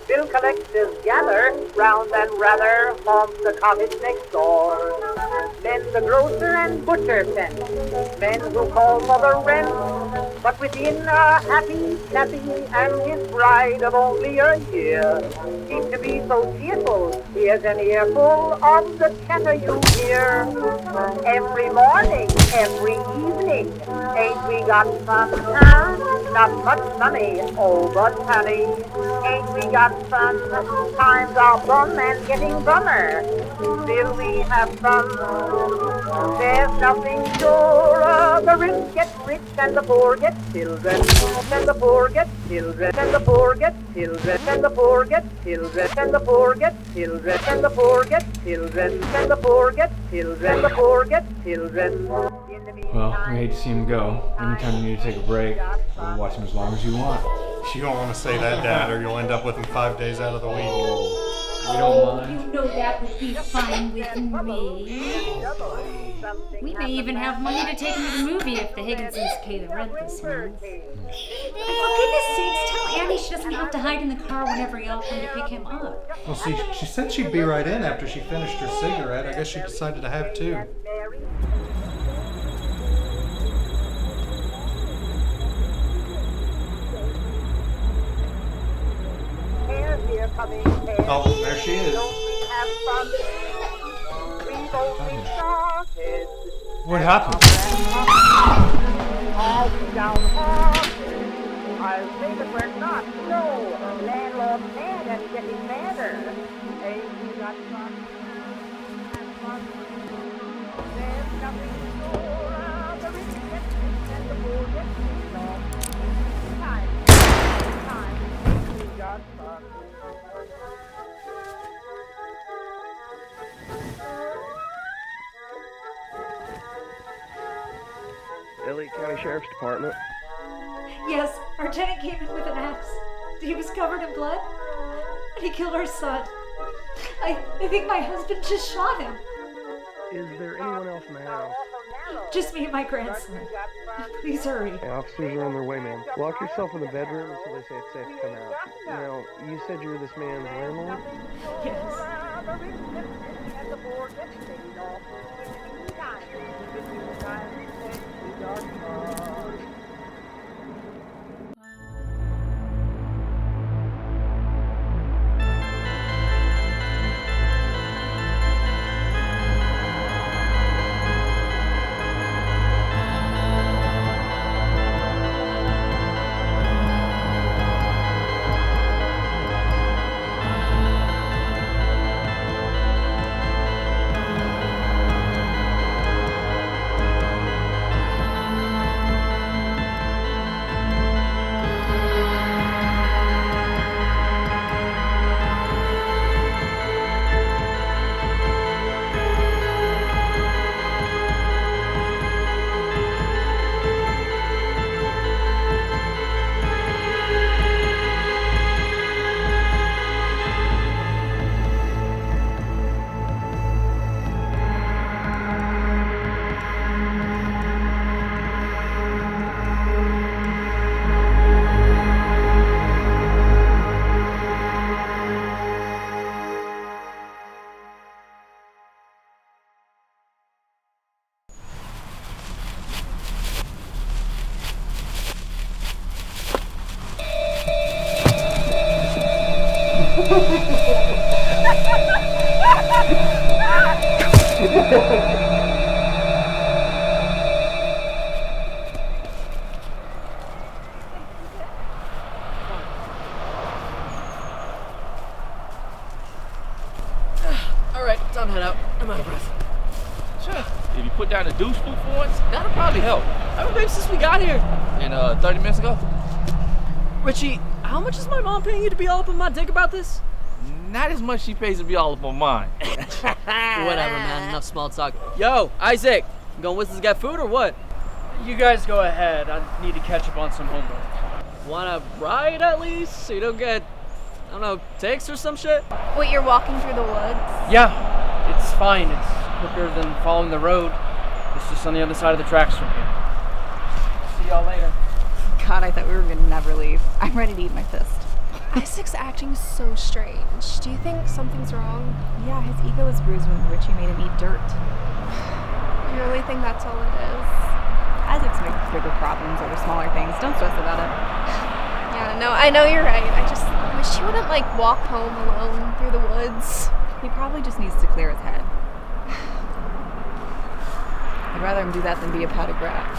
Bill collectors gather round and rather haunts the cottage next door. Men the grocer and butcher send, men who call mother rent. But within a happy chappy and his bride of only a year seem to be so cheerful, he has an earful of the chatter you hear. Every morning, every evening, ain't we got fun, huh? Not much money, oh but honey, ain't we got fun? Times are bum and getting bummer, still we have fun. There's nothing surer, the rich get rich and the poor get children, and the poor get children, and the poor get children, and the poor get children, and the poor get children, and the poor get children, and the poor get children, the poor get children. Well, we hate to see him go. Anytime you need to take a break, we'll watch him as long as you want. You don't want to say that, Dad, or you'll end up with him 5 days out of the week. We don't mind. You know that would be fine with me. We may even have money to take him to the movie if the Higginsons pay the rent this month. And for goodness sakes, tell Annie she doesn't have to hide in the car whenever y'all come to pick him up. Well, see, she said she'd be right in after she finished her cigarette. I guess she decided to have two. Oh, there she is. What happened? I'll say that we're not. No, landlord's mad and getting madder. Ain't we got fun? There's nothing more. The rich get rich and the poor get poor. Time, ain't we got fun? Elliott County Sheriff's Department. Yes, our tenant came in with an axe. He was covered in blood, and he killed our son. I think my husband just shot him. Is there anyone else in the house? Just me and my grandson. Please hurry. The officers are on their way, ma'am. Lock yourself in the bedroom until they say it's safe to come out. Now, you said you were this man's landlord? Yes. Alright, time to head out. I'm out of breath. Sure. If you put down a douche spoon for once, that'll probably help. I've been waiting since we got here. And 30 minutes ago? Richie, how much is my mom paying you to be all up in my dick about this? Not as much she pays to be all up on mine. Whatever, man. Enough small talk. Yo, Isaac, you gonna whisk this guy food or what? You guys go ahead. I need to catch up on some homework. Wanna ride at least so you don't get, I don't know, ticks or some shit? Wait, you're walking through the woods? Yeah, it's fine. It's quicker than following the road. It's just on the other side of the tracks from here. See y'all later. God, I thought we were gonna never leave. I'm ready to eat my fist. Isaac's acting so strange. Do you think something's wrong? Yeah, his ego was bruised when Richie made him eat dirt. You really think that's all it is? Isaac's make bigger problems over smaller things. Don't stress about it. Yeah, no, I know you're right. I just wish he wouldn't, like, walk home alone through the woods. He probably just needs to clear his head. I'd rather him do that than be a petted brat.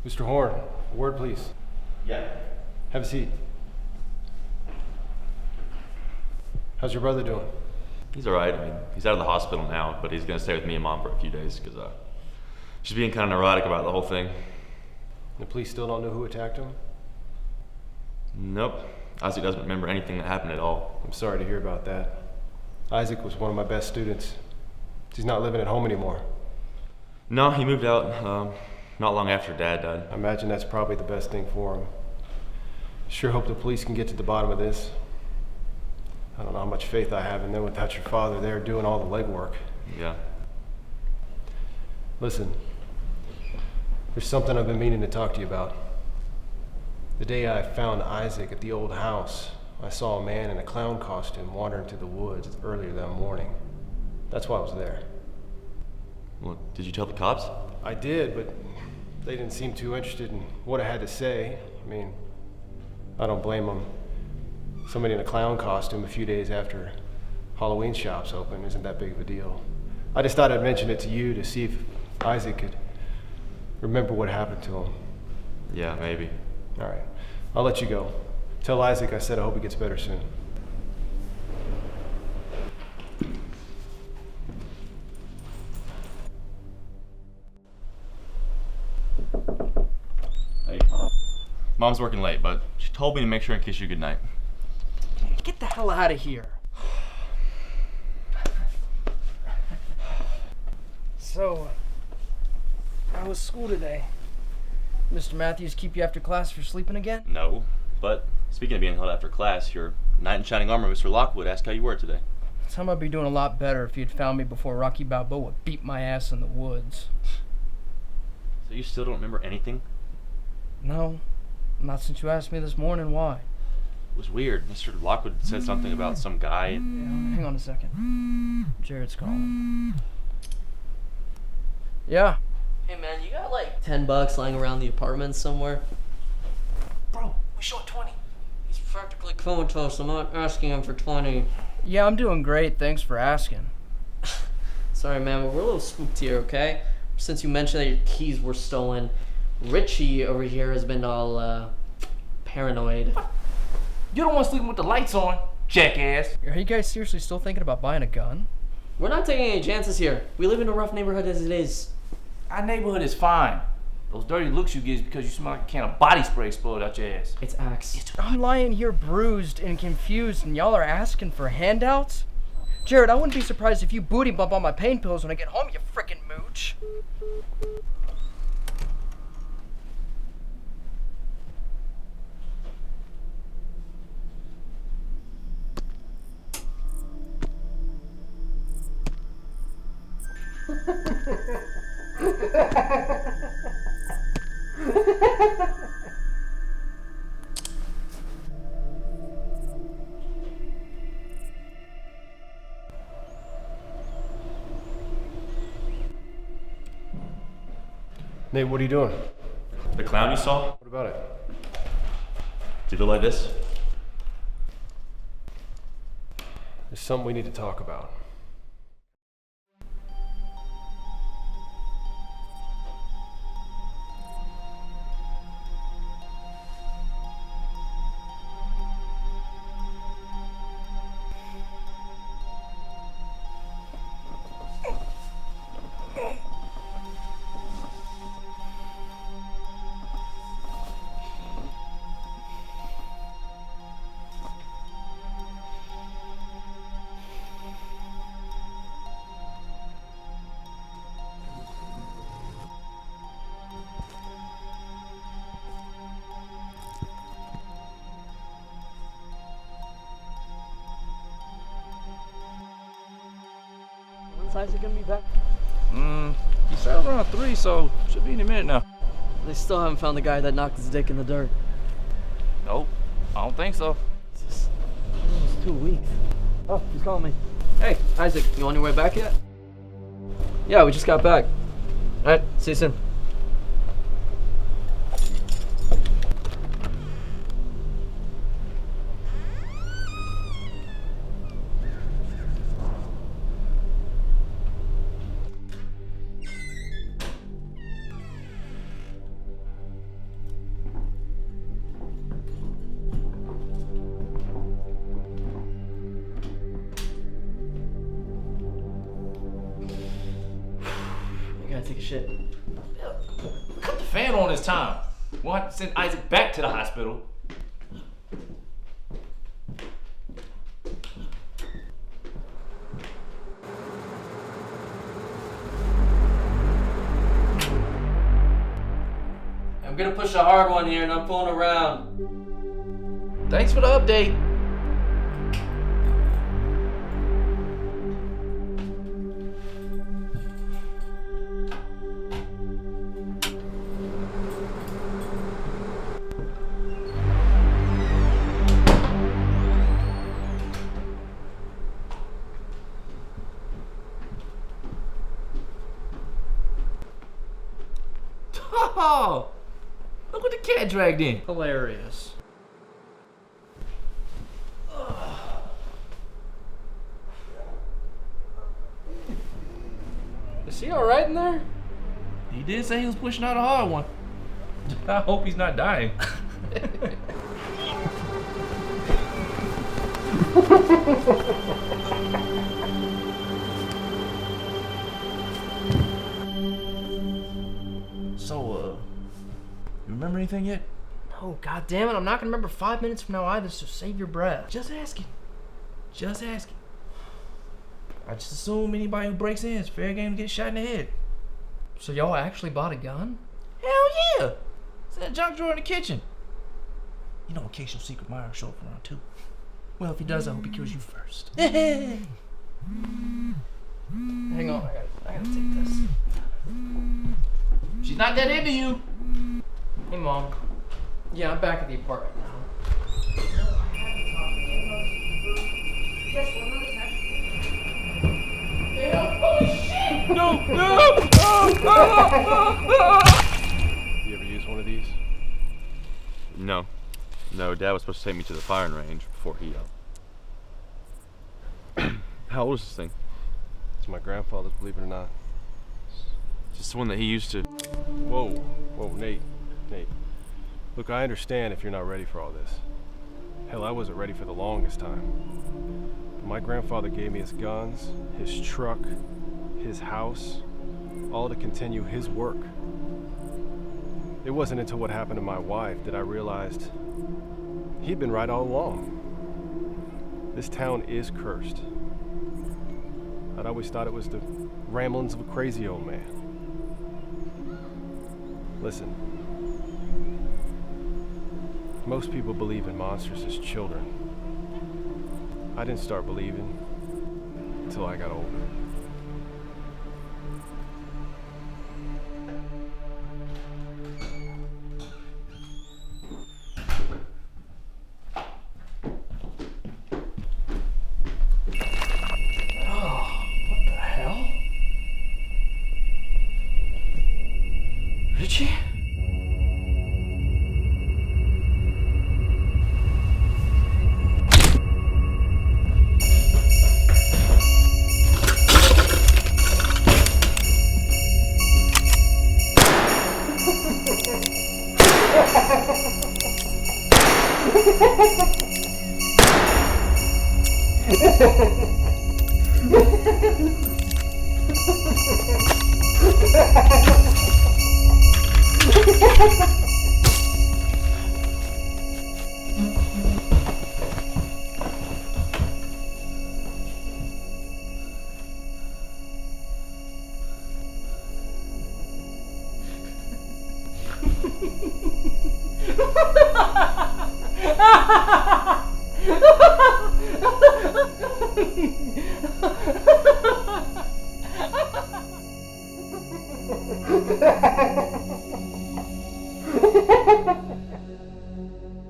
Mr. Horn, a word please. Yeah. Have a seat. How's your brother doing? He's all right. I mean, he's out of the hospital now, but he's gonna stay with me and Mom for a few days because she's being kind of neurotic about the whole thing. The police still don't know who attacked him? Nope. Isaac doesn't remember anything that happened at all. I'm sorry to hear about that. Isaac was one of my best students. He's not living at home anymore. No, he moved out not long after Dad died. I imagine that's probably the best thing for him. Sure hope the police can get to the bottom of this. I don't know how much faith I have in them without your father there doing all the legwork. Yeah. Listen, there's something I've been meaning to talk to you about. The day I found Isaac at the old house, I saw a man in a clown costume wandering through the woods earlier that morning. That's why I was there. Well, did you tell the cops? I did, but they didn't seem too interested in what I had to say. I mean, I don't blame them. Somebody in a clown costume a few days after Halloween shops open isn't that big of a deal. I just thought I'd mention it to you to see if Isaac could remember what happened to him. Yeah, maybe. All right, I'll let you go. Tell Isaac I said I hope he gets better soon. Hey. Mom's working late, but she told me to make sure and kiss you goodnight. Get the hell out of here. So, how was school today? Mr. Matthews keep you after class for sleeping again? No, but speaking of being held after class, your knight in shining armor, Mr. Lockwood, asked how you were today. Tell him I'd be doing a lot better if you'd found me before Rocky Balboa beat my ass in the woods. So you still don't remember anything? No, not since you asked me this morning why. It was weird. Mr. Lockwood said something about some guy. Yeah, hang on a second. Jared's calling. Yeah. Hey man, you got like $10 lying around the apartment somewhere? Bro, we short 20. He's practically comatose. I'm not asking him for 20. Yeah, I'm doing great. Thanks for asking. Sorry man, but we're a little spooked here, okay? Since you mentioned that your keys were stolen, Richie over here has been all paranoid. You don't want sleeping with the lights on, jackass. Are you guys seriously still thinking about buying a gun? We're not taking any chances here. We live in a rough neighborhood as it is. Our neighborhood is fine. Those dirty looks you get is because you smell like a can of body spray exploded out your ass. It's Axe. I'm lying here bruised and confused and y'all are asking for handouts? Jared, I wouldn't be surprised if you booty bump on my pain pills when I get home, you frickin' mooch. Nate, what are you doing? The clown you saw? What about it? Did he look like this? There's something we need to talk about. When's Isaac gonna be back? He said around 3, so should be in a minute now. They still haven't found the guy that knocked his dick in the dirt. Nope, I don't think so. Jesus. Almost 2 weeks. Oh, he's calling me. Hey, Isaac, you on your way back yet? Yeah, we just got back. Alright, see you soon. Gotta take a shit. Cut the fan on this time. We'll have to send Isaac back to the hospital. I'm gonna push a hard one here and I'm fooling around. Thanks for the update. Oh, look what the cat dragged in. Hilarious. Is he alright in there? He did say he was pushing out a hard one. I hope he's not dying. So, you remember anything yet? No, god damn it, I'm not gonna remember 5 minutes from now either, so save your breath. Just asking. Just asking. I just assume anybody who breaks in is fair game to get shot in the head. So y'all actually bought a gun? Hell yeah! It's in that junk drawer in the kitchen. You know, in case your secret admirer show up around 2. Well, if he does, I hope he kills you first. Hang on, I gotta take this. She's not that into you. Hey, Mom. Yeah, I'm back at the apartment now. Holy shit! No! You ever use one of these? No. No, Dad was supposed to take me to the firing range before he, How old is this thing? It's my grandfather's, believe it or not. Just the one that he used to... Whoa, Nate. Look, I understand if you're not ready for all this. Hell, I wasn't ready for the longest time. But my grandfather gave me his guns, his truck, his house, all to continue his work. It wasn't until what happened to my wife that I realized he'd been right all along. This town is cursed. I'd always thought it was the ramblings of a crazy old man. Listen, most people believe in monsters as children. I didn't start believing until I got older. Richie?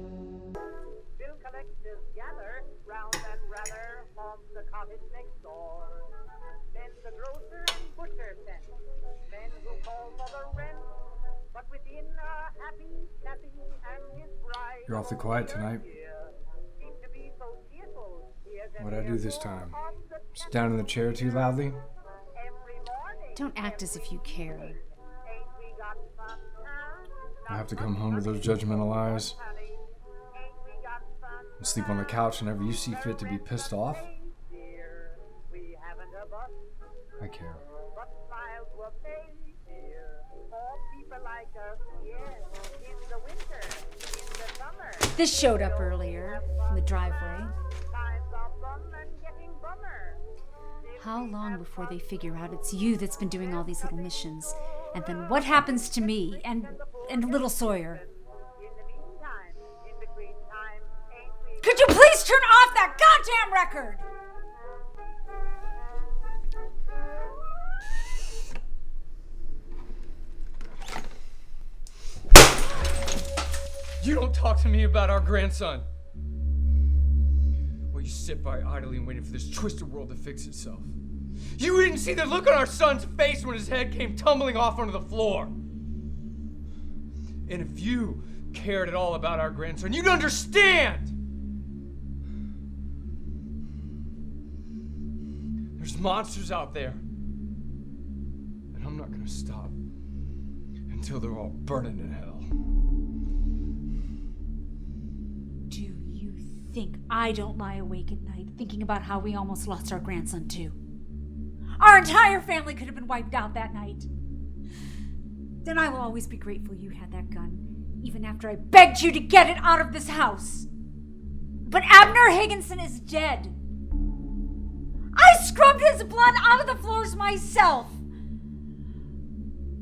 Bill collectors gather round and rather forms the cottage next door. Then the grocer and butcher sent men who call for the rent, but within a happy chappy and his bride. You're awfully quiet tonight. Seem to be so cheerful. What'd I do this time? Sit down in the chair too loudly? Every morning. Don't act as if you care. Ain't we got fun, huh? I have to come home to those judgmental eyes Honey, ain't we got fun? and sleep on the couch whenever you see fit to be pissed off? Dear, we haven't a bus, I care. but smiles were made, dear. All people like us, yes. In the winter, in the summer. This showed up earlier in the driveway. Times are bum and getting bummer. How long before they figure out it's you that's been doing all these little missions? And then what happens to me and little Sawyer? In the meantime, in between time, ain't we Could you please turn off that goddamn record? You don't talk to me about our grandson. Well, you sit by idly and waiting for this twisted world to fix itself. You didn't see the look on our son's face when his head came tumbling off onto the floor. And if you cared at all about our grandson, you'd understand. There's monsters out there. And I'm not gonna stop until they're all burning in hell. Do you think I don't lie awake at night thinking about how we almost lost our grandson too? Our entire family could have been wiped out that night. Then I will always be grateful you had that gun, even after I begged you to get it out of this house. But Abner Higginson is dead. I scrubbed his blood out of the floors myself.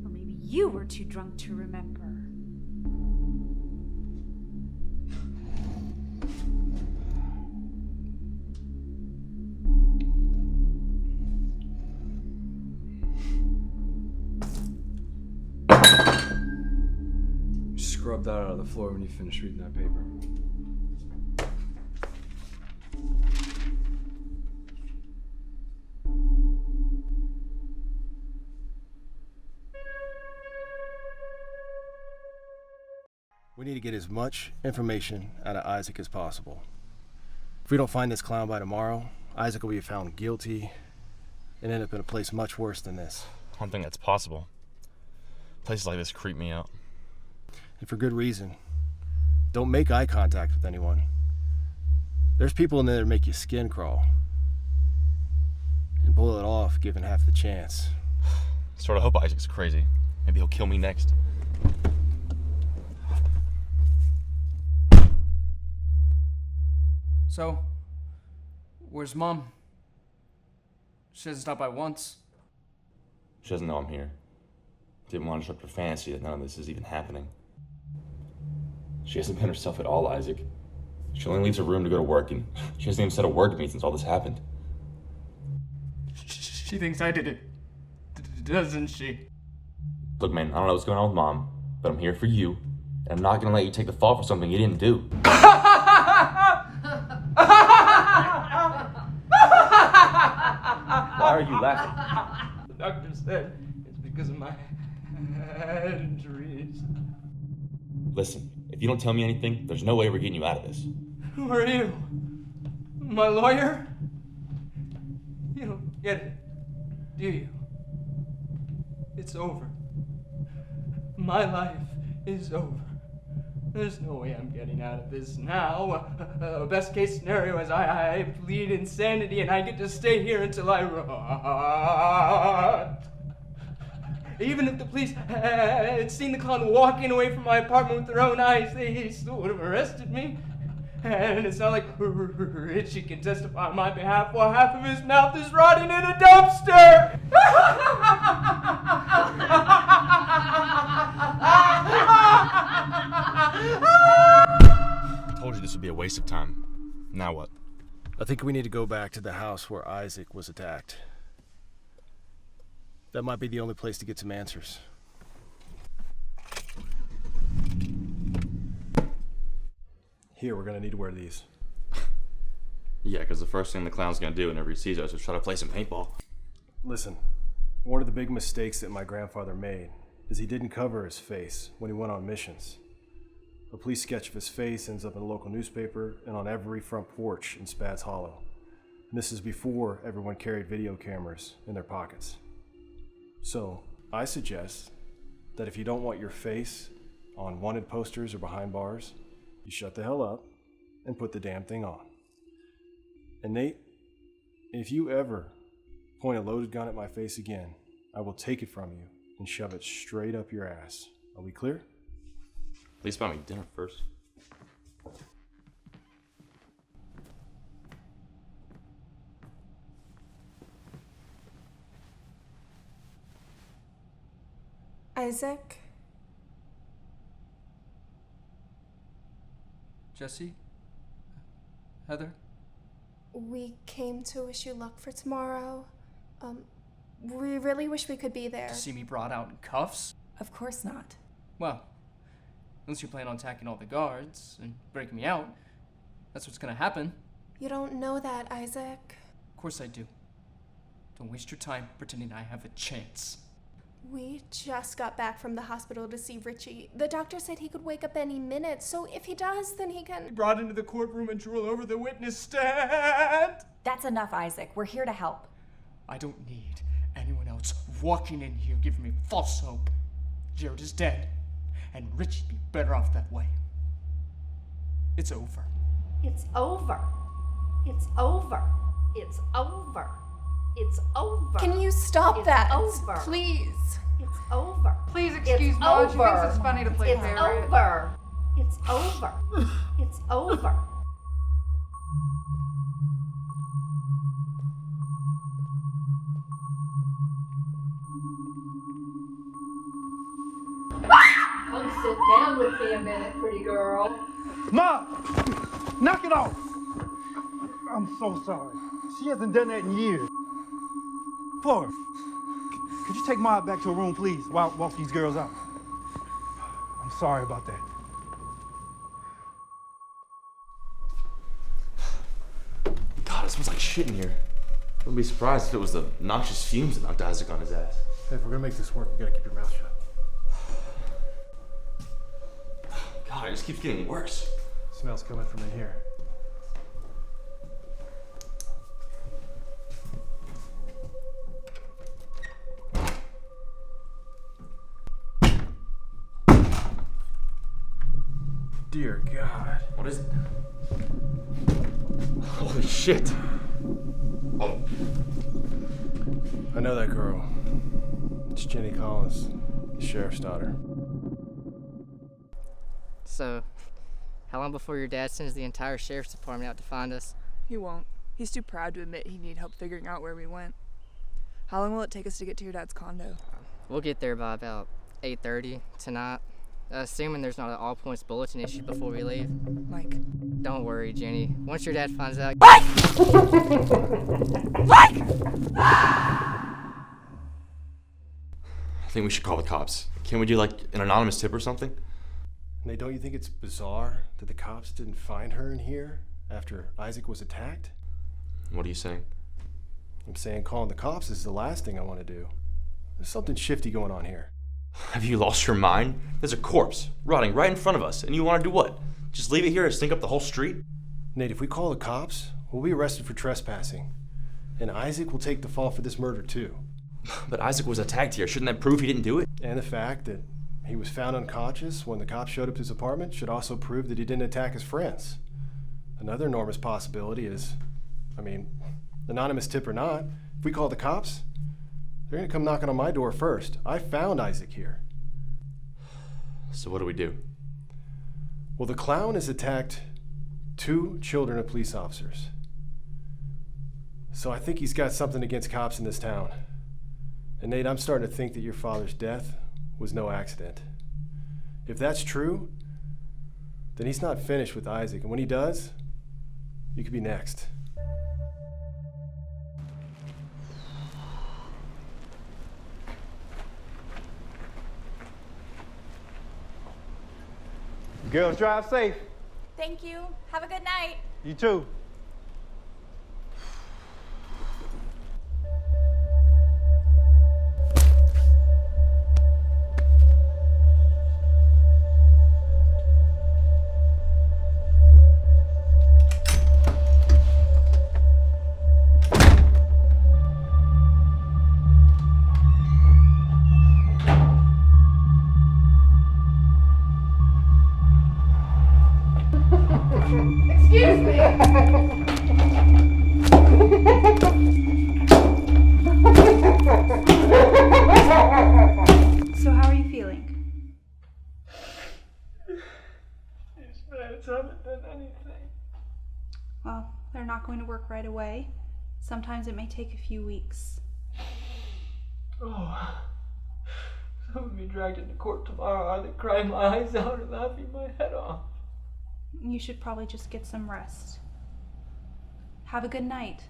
Or maybe you were too drunk to remember. Scrub that out of the floor when you finish reading that paper. We need to get as much information out of Isaac as possible. If we don't find this clown by tomorrow, Isaac will be found guilty and end up in a place much worse than this. I don't think that's possible. Places like this creep me out. And for good reason. Don't make eye contact with anyone. There's people in there that make your skin crawl. And pull it off given half the chance. Sort of hope Isaac's crazy. Maybe he'll kill me next. So, where's Mom? She hasn't stopped by once. She doesn't know I'm here. Didn't want to disrupt her fantasy that none of this is even happening. She hasn't been herself at all, Isaac. She only leaves her room to go to work, and she hasn't even said a word to me since all this happened. She thinks I did it, doesn't she? Look, man, I don't know what's going on with Mom, but I'm here for you, and I'm not gonna let you take the fall for something you didn't do. Why are you laughing? The doctor said it's because of my Injuries. Listen, if you don't tell me anything, there's no way we're getting you out of this. Who are you? My lawyer? You don't get it, do you? It's over. My life is over. There's no way I'm getting out of this now. Best case scenario is I plead insanity and I get to stay here until I rot. Even if the police had seen the clown walking away from my apartment with their own eyes, they still would have arrested me. And it's not like Richie can testify on my behalf while half of his mouth is rotting in a dumpster. I told you this would be a waste of time. Now what? I think we need to go back to the house where Isaac was attacked. That might be the only place to get some answers. Here, we're gonna need to wear these. Yeah, because the first thing the clown's gonna do whenever he sees us is try to play some paintball. Listen, one of the big mistakes that my grandfather made is he didn't cover his face when he went on missions. A police sketch of his face ends up in a local newspaper and on every front porch in Spads Hollow. And this is before everyone carried video cameras in their pockets. So, I suggest that if you don't want your face on wanted posters or behind bars, you shut the hell up and put the damn thing on. And Nate, if you ever point a loaded gun at my face again, I will take it from you and shove it straight up your ass. Are we clear? At least buy me dinner first. Isaac? Jesse? Heather? We came to wish you luck for tomorrow. We really wish we could be there. To see me brought out in cuffs? Of course not. Well, unless you plan on attacking all the guards and breaking me out, that's what's gonna happen. You don't know that, Isaac. Of course I do. Don't waste your time pretending I have a chance. We just got back from the hospital to see Richie. The doctor said he could wake up any minute, so if he does, then he can... Brought into the courtroom and drool over the witness stand! That's enough, Isaac. We're here to help. I don't need anyone else walking in here giving me false hope. Jared is dead, and Richie'd be better off that way. It's over. It's over. It's over. It's over. It's over. Can you stop that? Over. Please. It's over. Please excuse Mom. She thinks it's funny to play It's parrot. over. It's over. It's over. Come sit down with me a minute, pretty girl. Mom! Knock it off! I'm so sorry. She hasn't done that in years. Flora, could you take Ma back to her room, please, while I walk these girls out? I'm sorry about that. God, it smells like shit in here. I wouldn't be surprised if it was the noxious fumes that knocked Isaac on his ass. Hey, if we're gonna make this work, you gotta keep your mouth shut. God, it just keeps getting worse. Smell's coming from in here. Dear God. What is it? Holy shit. Oh. I know that girl. It's Jenny Collins, the sheriff's daughter. So, how long before your dad sends the entire sheriff's department out to find us? He won't. He's too proud to admit he'd need help figuring out where we went. How long will it take us to get to your dad's condo? We'll get there by about 8:30 tonight, assuming there's not an all-points bulletin issued before we leave. Mike. Don't worry, Jenny. Once your dad finds out... Mike! Mike! I think we should call the cops. Can we do like an anonymous tip or something? Nate, don't you think it's bizarre that the cops didn't find her in here after Isaac was attacked? What are you saying? I'm saying calling the cops is the last thing I want to do. There's something shifty going on here. Have you lost your mind? There's a corpse rotting right in front of us, and you want to do what? Just leave it here and stink up the whole street? Nate, if we call the cops, we'll be arrested for trespassing. And Isaac will take the fall for this murder too. But Isaac was attacked here. Shouldn't that prove he didn't do it? And the fact that he was found unconscious when the cops showed up to his apartment should also prove that he didn't attack his friends. Another enormous possibility is, anonymous tip or not, if we call the cops, they're gonna come knocking on my door first. I found Isaac here. So what do we do? Well, the clown has attacked 2 children of police officers. So I think he's got something against cops in this town. And Nate, I'm starting to think that your father's death was no accident. If that's true, then he's not finished with Isaac. And when he does, you could be next. Girls, drive safe. Thank you. Have a good night. You too. Excuse me. So how are you feeling? These meds haven't done anything. Well, they're not going to work right away. Sometimes it may take a few weeks. Oh, I'm gonna be dragged into court tomorrow, either crying my eyes out or laughing my head off. You should probably just get some rest. Have a good night.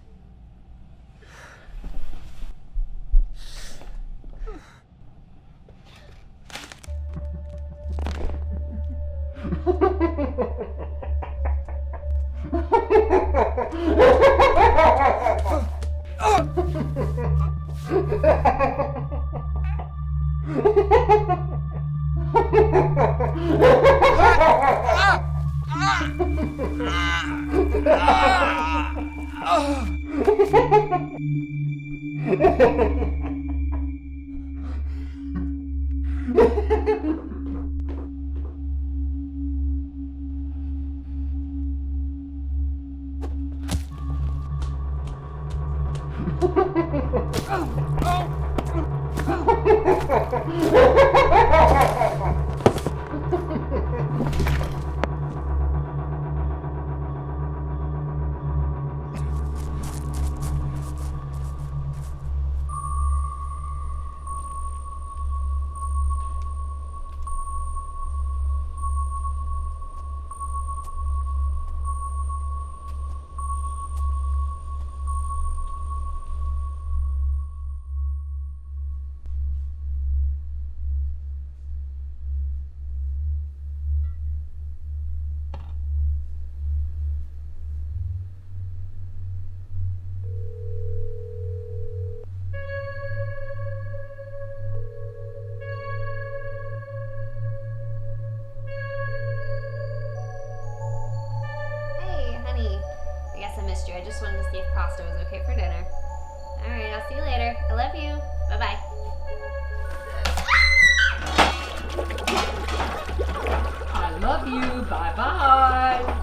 I just wanted to see if pasta was okay for dinner. Alright, I'll see you later. I love you. Bye-bye. I love you. Bye-bye.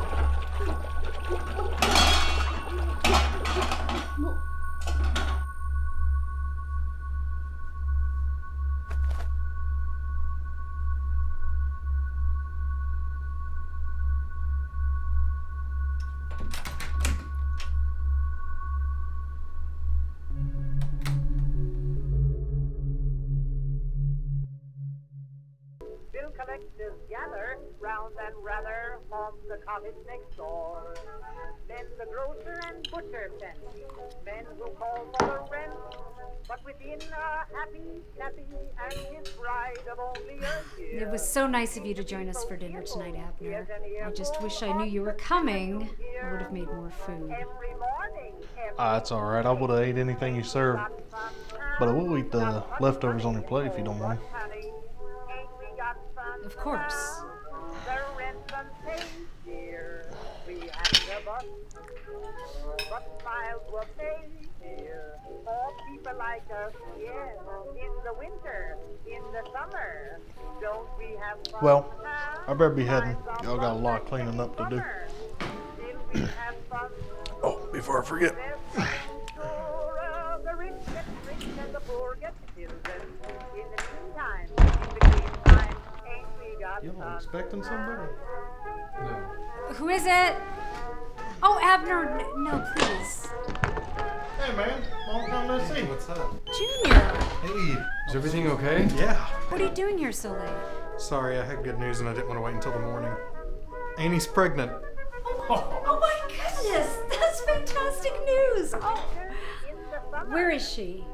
Collectors gather round and rather on the cottage next door. Then the grocer and butcher sent men who call mother rent, but within a happy chappy and his bride of only a year. It was so nice of you to join us for dinner tonight, Abner. I just wish I knew you were coming. I would have made more food. It's alright. I would have ate anything you served. But I will eat the leftovers on your plate if you don't mind. Of course. The rent unpaid, dear, we had the bus. But miles were paid, dear, for people like us, yes. In the winter, in the summer, don't we have fun? Well, I better be heading. Y'all got a lot of cleaning up to do. Still we have fun. Oh, before I forget. The rich get rich and the poor get children. In the meantime, in between time, ain't we got Y'all fun? expecting somebody? No. Who is it? Oh, Abner, no, please. Hey, man. Long time no see. What's up? Junior, Hey. Is everything okay? Yeah. what are you doing here so late? Sorry, I had good news and I didn't want to wait until the morning. Annie's pregnant. Oh my goodness, that's fantastic news. Oh. Where is she?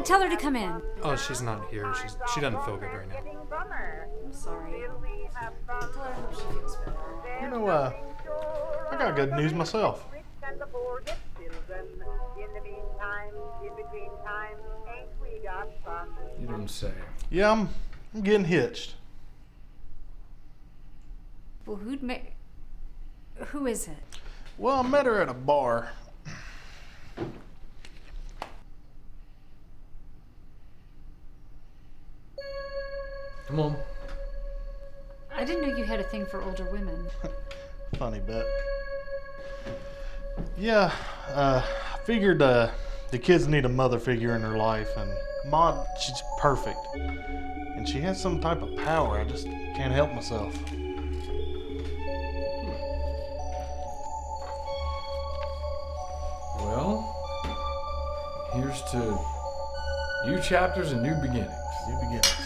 Tell her to come in. Oh, she's not here. She doesn't feel good right now. I'm sorry. Tell her I hope she feels better. You know, I got good news myself. And the poor get children. In the meantime, in between time, ain't we got fun? You don't say. Yeah, I'm getting hitched. Well, who is it? Well, I met her at a bar. Come on. I didn't know you had a thing for older women. Funny bit. Yeah, I figured the kids need a mother figure in their life, and Maud, she's perfect. And she has some type of power, I just can't help myself. Well, here's to new chapters and new beginnings. New beginnings.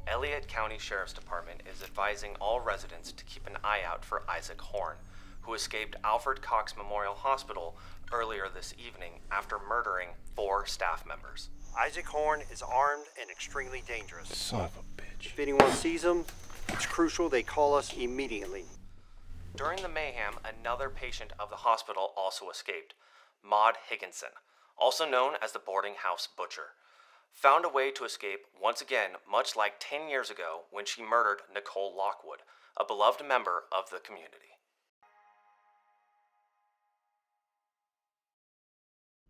Elliott County Sheriff's Department is advising all residents to keep an eye out for Isaac Horn, who escaped Alfred Cox Memorial Hospital earlier this evening after murdering 4 staff members. Isaac Horn is armed and extremely dangerous. Son of a bitch. If anyone sees him, it's crucial they call us immediately. During the mayhem, another patient of the hospital also escaped, Maud Higginson, also known as the boarding house butcher, found a way to escape once again, much like 10 years ago when she murdered Nicole Lockwood, a beloved member of the community.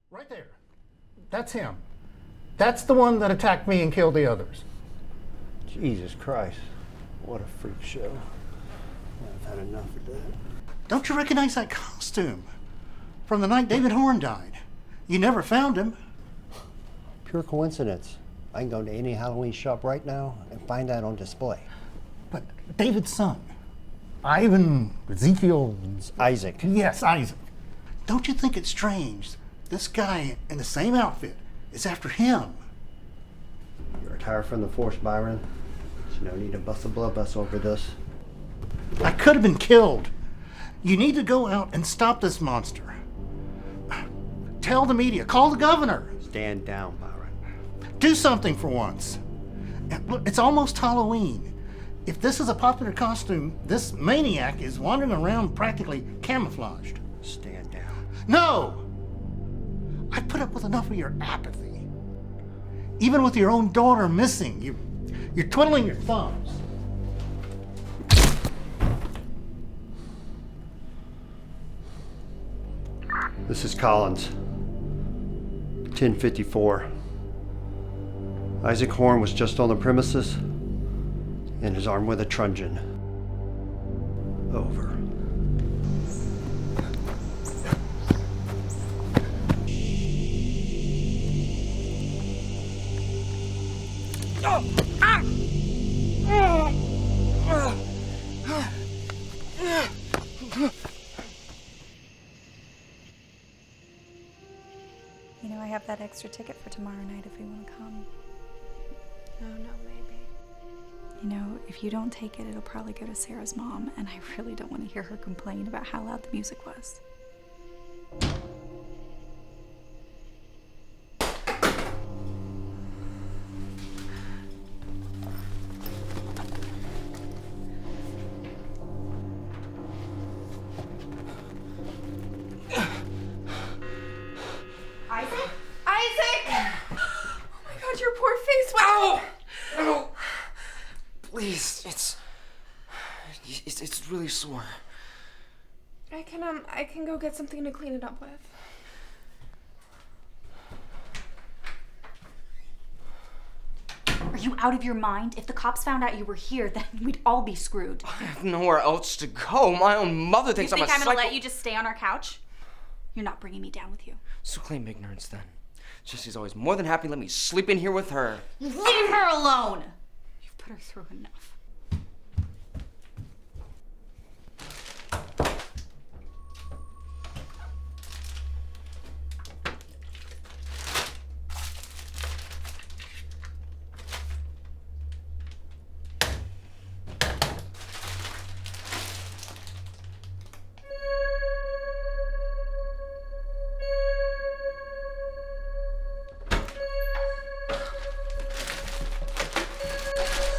Right there. That's him. That's the one that attacked me and killed the others. Jesus Christ. What a freak show. I've had enough of that. Don't you recognize that costume? From the night David Horn died. You never found him. Pure coincidence. I can go to any Halloween shop right now and find that on display. But David's son, Ivan, Ezekiel... It's Isaac. Yes, Isaac. Don't you think it's strange? This guy in the same outfit is after him. You're retired from the force, Byron. There's no need to bust a blood vessel over this. I could have been killed. You need to go out and stop this monster. Tell the media. Call the governor. Stand down, Byron. Do something for once. And look, it's almost Halloween. If this is a popular costume, this maniac is wandering around practically camouflaged. Stand down. No! I put up with enough of your apathy. Even with your own daughter missing, you're twiddling your thumbs. This is Collins. 1054. Isaac Horn was just on the premises and is armed with a truncheon. Over. You know, I have that extra ticket for tomorrow night if we want to come. Oh, no, maybe. You know, if you don't take it, it'll probably go to Sarah's mom, and I really don't want to hear her complain about how loud the music was. It's really sore. I can go get something to clean it up with. Are you out of your mind? If the cops found out you were here, then we'd all be screwed. I have nowhere else to go. My own mother thinks I'm a I'm psycho. gonna let you just stay on our couch? You're not bringing me down with you. So claim ignorance then. Jesse's always more than happy to let me sleep in here with her. Leave her alone! You've put her through enough.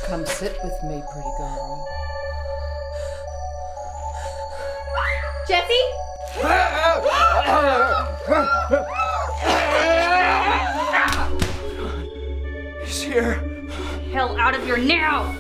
Come sit with me, pretty girl. Jesse? He's here. Hell out of here now!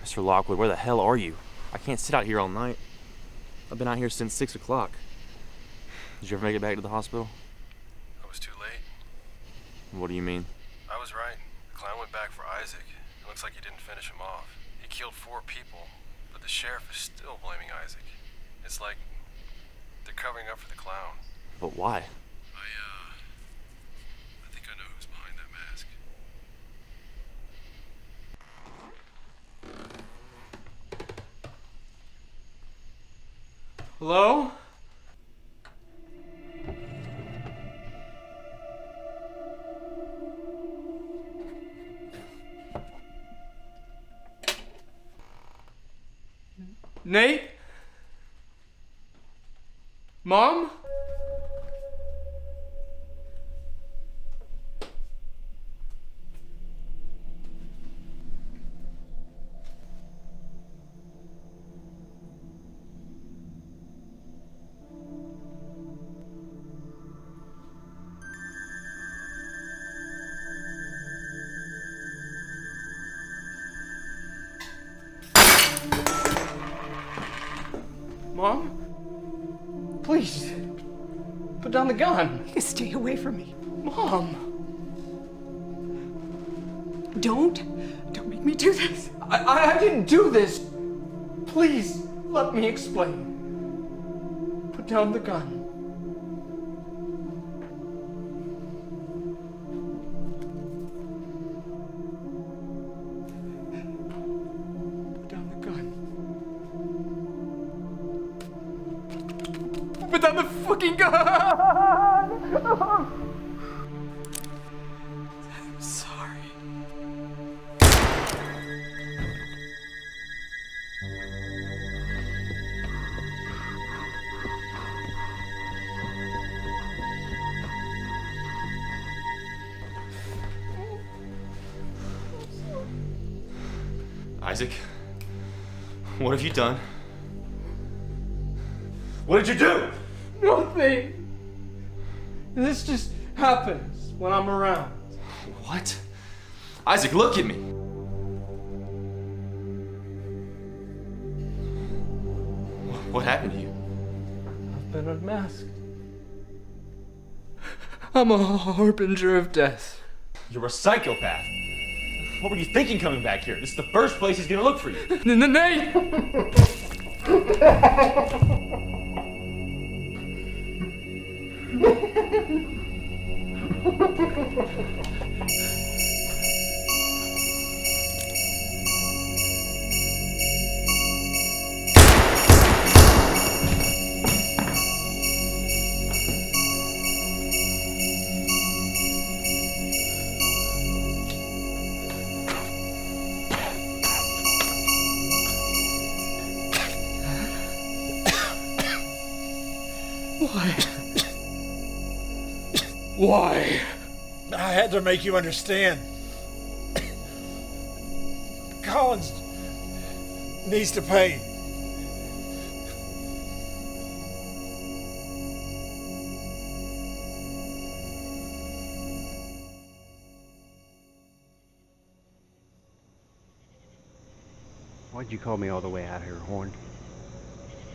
Mr. Lockwood, where the hell are you? I can't sit out here all night. I've been out here since 6 o'clock. Did you ever make it back to the hospital? I was too late. What do you mean? I was right. The clown went back for Isaac. It looks like he didn't finish him off. He killed 4 people, but the sheriff is still blaming Isaac. It's like they're covering up for the clown. But why? I think I know who's behind that mask. Hello? Nate? Mom? Mom? Please. Put down the gun. Stay away from me. Mom. Don't make me do this. I didn't do this. Please, let me explain. Put down the gun. Put down the gun. Put down the fucking gun! I'm sorry. Isaac, what have you done? What did you do? Nothing. This just happens when I'm around. What? Isaac, look at me. What happened to you? I've been unmasked. I'm a harbinger of death. You're a psychopath. What were you thinking coming back here? This is the first place he's gonna look for you. Nate! Why? I had to make you understand. Collins needs to pay. Why'd you call me all the way out here, Horn?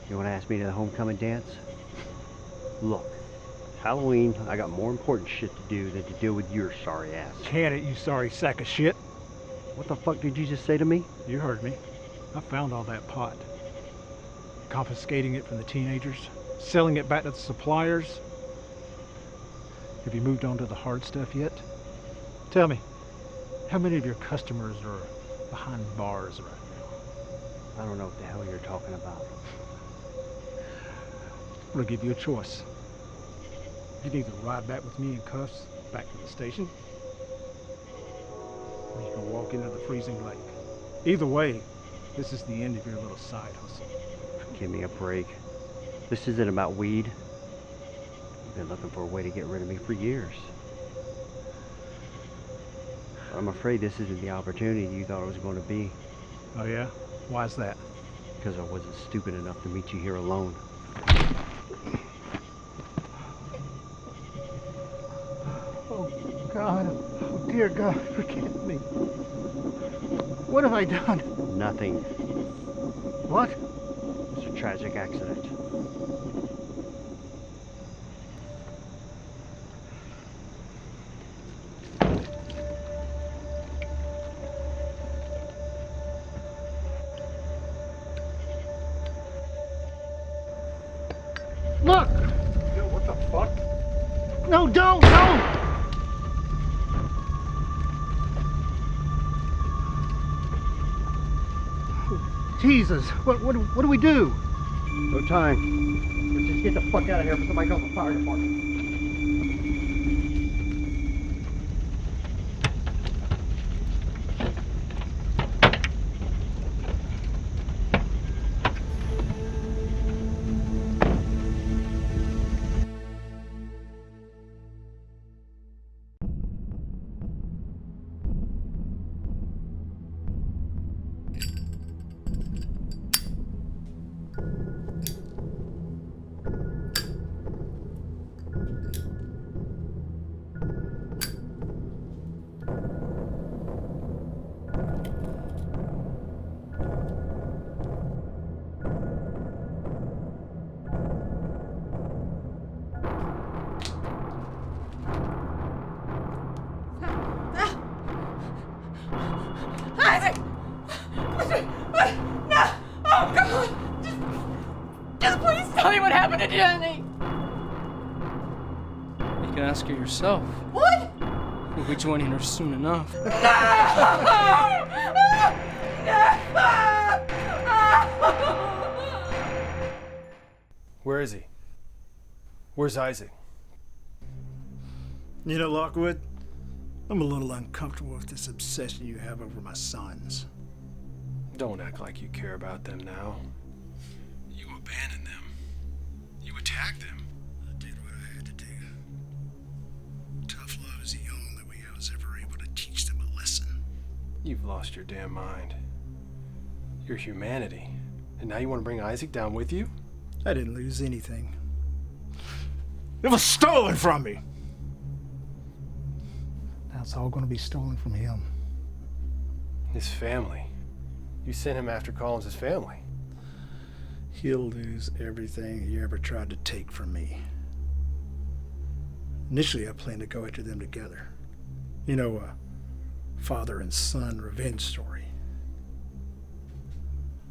You want to ask me to the homecoming dance? Look, it's Halloween. I got more important shit to do than to deal with your sorry ass. Can it, you sorry sack of shit? What the fuck did you just say to me? You heard me. I found all that pot. Confiscating it from the teenagers, selling it back to the suppliers. Have you moved on to the hard stuff yet? Tell me, how many of your customers are behind bars right now? I don't know what the hell you're talking about. I'm gonna give you a choice. You can either ride back with me in cuffs back to the station, or you can walk into the freezing lake. Either way, this is the end of your little side hustle. Give me a break. This isn't about weed. You've been looking for a way to get rid of me for years. I'm afraid this isn't the opportunity you thought it was going to be. Oh yeah? Why is that? Because I wasn't stupid enough to meet you here alone. Oh, God. Oh, dear God, forgive me. What have I done? Nothing. What? It's a tragic accident. Look! Yo, what the fuck? No, don't! Don't! Jesus, what do we do? No time. Let's just get the fuck out of here before somebody calls the fire department. Isaac! No! Oh, come on! Just please tell me what happened to Jenny! You can ask her yourself. What? We'll be joining her soon enough. Where is he? Where's Isaac? You know, Lockwood, I'm a little uncomfortable with this obsession you have over my sons. Don't act like you care about them now. You abandoned them. You attacked them. I did what I had to do. Tough love is the only way I was ever able to teach them a lesson. You've lost your damn mind. Your humanity. And now you want to bring Isaac down with you? I didn't lose anything. It was stolen from me! Now it's all going to be stolen from him. His family. You sent him after Collins' family. He'll lose everything he ever tried to take from me. Initially, I planned to go after them together. You know, a father and son revenge story.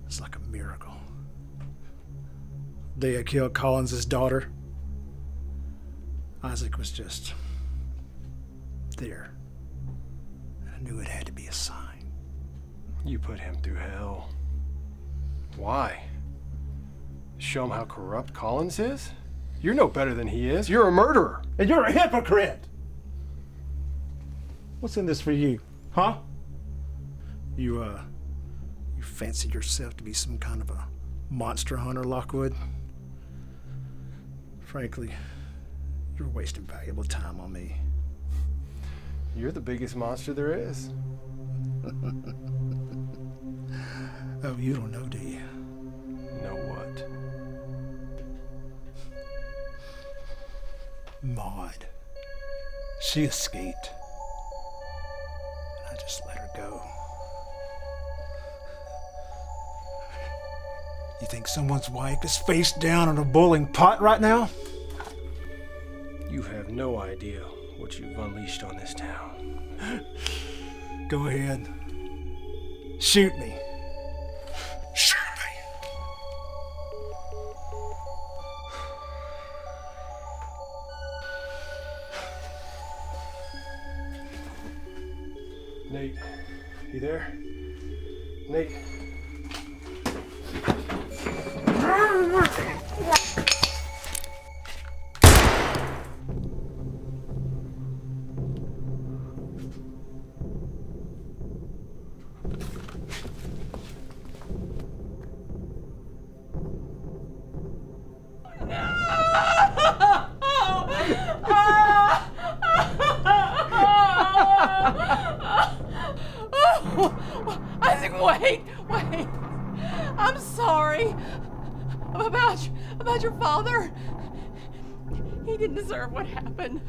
It's like a miracle. The day I killed Collins' daughter, Isaac was just there. I knew it had to be a sign. You put him through hell. Why? Show him how corrupt Collins is? You're no better than he is. You're a murderer. And you're a hypocrite! What's in this for you, huh? You fancy yourself to be some kind of a monster hunter, Lockwood? Frankly, you're wasting valuable time on me. You're the biggest monster there is. Oh, you don't know, do you? Know what? Maud. She escaped. And I just let her go. You think someone's wife is face down in a boiling pot right now? You have no idea what you've unleashed on this town. Go ahead. Shoot me. Shoot me. Nate, you there? Nate. Isaac, wait. I'm sorry about your father. He didn't deserve what happened.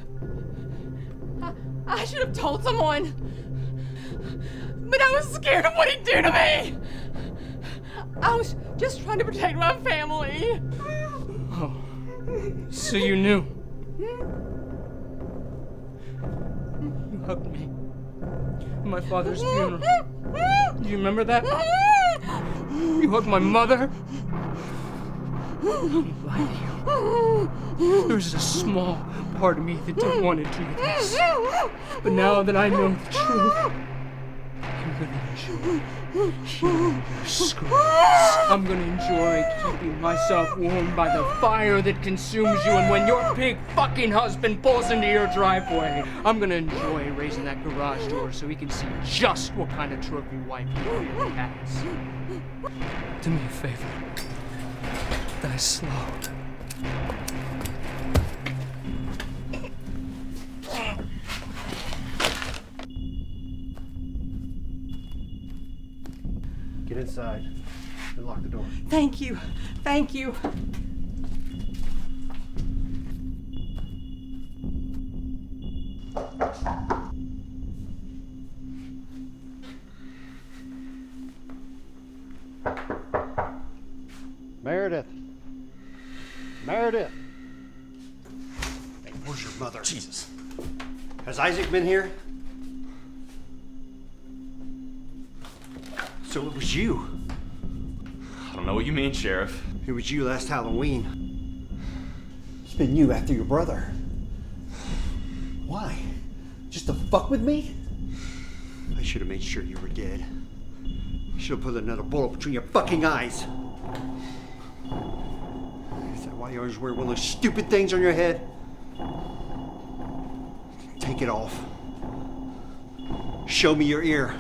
I should have told someone, but I was scared of what he'd do to me. I was just trying to protect my family. Oh, so you knew? You hugged me at my father's funeral. Do you remember that? You hugged my mother? I lied to you. There was a small part of me that didn't want to do this. But now that I know the truth, I'm gonna enjoy hearing your screams. I'm gonna enjoy keeping myself warm by the fire that consumes you, and when your big fucking husband pulls into your driveway, I'm gonna enjoy raising that garage door so he can see just what kind of trophy wife he really has. Do me a favor. Die slow. Get inside and lock the door. Thank you. Meredith. Meredith. Hey, where's your mother? Jesus. Has Isaac been here? So it was you. I don't know what you mean, Sheriff. It was you last Halloween. It's been you after your brother. Why? Just to fuck with me? I should have made sure you were dead. I should have put another bullet between your fucking eyes. Is that why you always wear one of those stupid things on your head? Take it off. Show me your ear.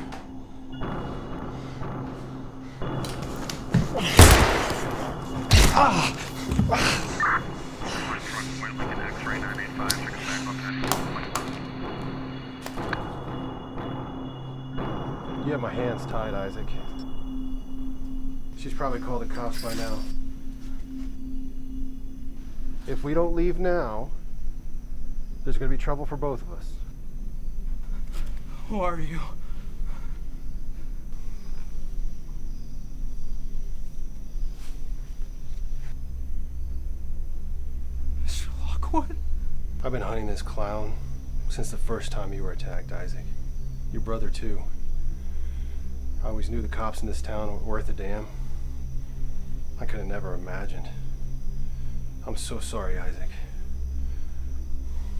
You have my hands tied, Isaac. She's probably called the cops by now. If we don't leave now, there's gonna be trouble for both of us. Who are you? Mr. Lockwood? I've been hunting this clown since the first time you were attacked, Isaac. Your brother, too. I always knew the cops in this town weren't worth a damn. I could have never imagined. I'm so sorry, Isaac.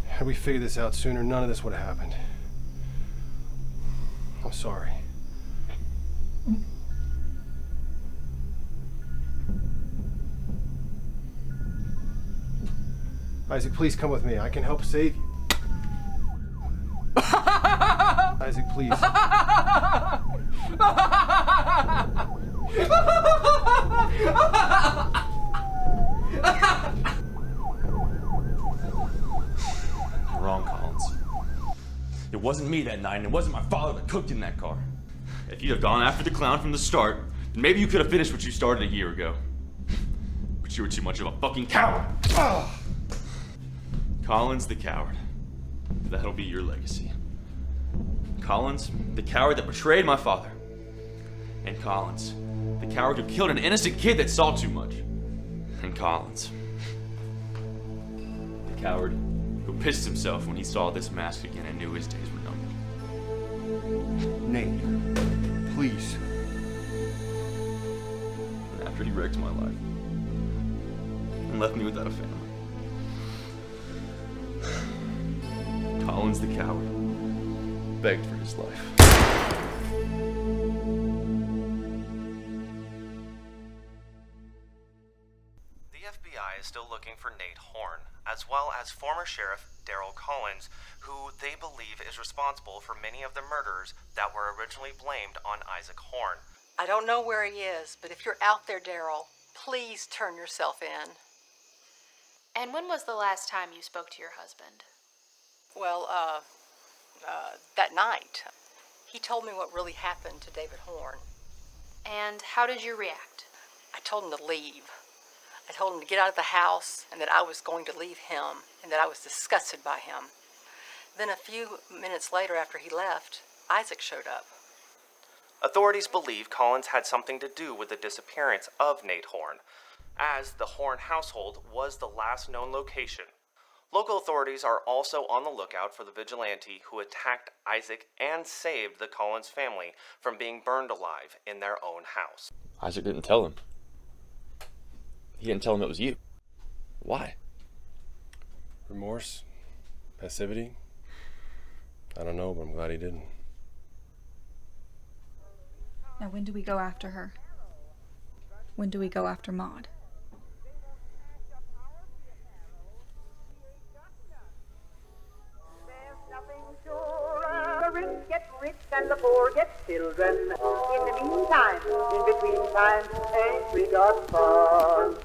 Had we figured this out sooner, none of this would have happened. I'm sorry. Isaac, please come with me. I can help save you. Isaac, please. It wasn't me that night, and it wasn't my father that cooked in that car. If you'd have gone after the clown from the start, then maybe you could have finished what you started a year ago. But you were too much of a fucking coward. Collins the coward. That'll be your legacy. Collins, the coward that betrayed my father. And Collins, the coward who killed an innocent kid that saw too much. And Collins, the coward who pissed himself when he saw this mask again and knew his days were numbered. Nate, please. And after he wrecked my life and left me without a family, Collins the coward begged for his life. The FBI is still looking for Nate Horn, as well as former Sheriff Daryl Collins, who they believe is responsible for many of the murders that were originally blamed on Isaac Horn. I don't know where he is, but if you're out there, Daryl, please turn yourself in. And when was the last time you spoke to your husband? Well, that night. He told me what really happened to David Horn. And how did you react? I told him to leave. I told him to get out of the house and that I was going to leave him and that I was disgusted by him. Then a few minutes later after he left, Isaac showed up. Authorities believe Collins had something to do with the disappearance of Nate Horn, as the Horn household was the last known location. Local authorities are also on the lookout for the vigilante who attacked Isaac and saved the Collins family from being burned alive in their own house. Isaac didn't tell him. He didn't tell him it was you. Why? Remorse? Passivity? I don't know, but I'm glad he didn't. Now, when do we go after her? When do we go after Maud? The rich get rich and the poor get children. In the meantime, in between time, ain't we got fun?